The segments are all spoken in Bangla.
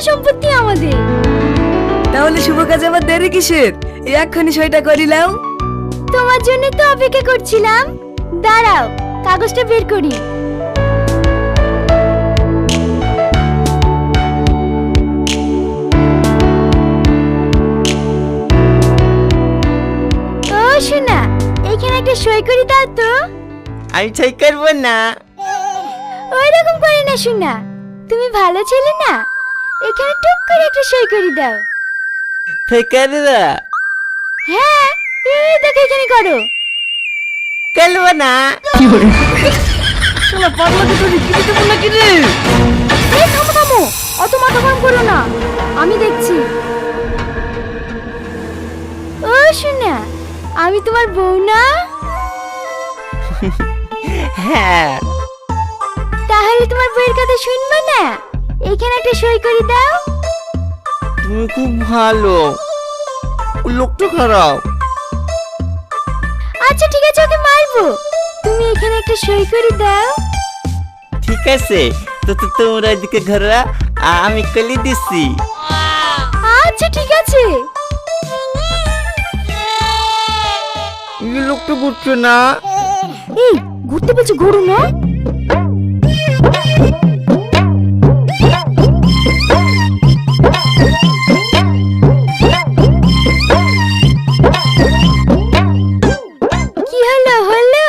সম্পত্তি আমাদের। তাহলে শুভ কাজে আবার দেরি কিসের? এক্ষুনি সইটা করিলাম। তোমার জন্য তো অপেক্ষা করছিলাম। দাঁড়াও, কাগজটা বের করি। ও শোনা, এখানে একটা সই করে দাও তো। আমি সই করবো না। ওই রকম করে না শোনা, তুমি ভালো ছেলে না, এখানে টুক করে একটা সই করে দাও। সই করে দাও। হ্যাঁ, এই দেখো এখানে করো। করবো না। শালা পাগলাকে তো লিখে দিতে বললা কি রে? এই থামো থামো, অত মাথা গরম করো না, আমি দেখছি। ও শোনা, আমি তোমার বউ না? হ্যাঁ। তাহলে তোমার বউয়ের কথা শুনবে না? এখানে একটা সই করে দাও। তুমি খুব ভালো, লোকটা খারাপ। আচ্ছা ঠিক আছে, ওকে মারবো, তুমি এখানে একটা সই করে দাও। ঠিক আছে, তো তোমরা এদিকে ঘোরা, আমি কলি দিচ্ছি। আচ্ছা ঠিক আছে। এই লোকটা বুঝছো না? এই ঘুরতে বলছি, ঘুরো না। কি হলো হলো?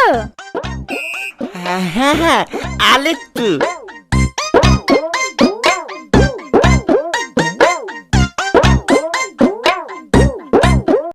হ্যাঁ হ্যাঁ, আলেকটু।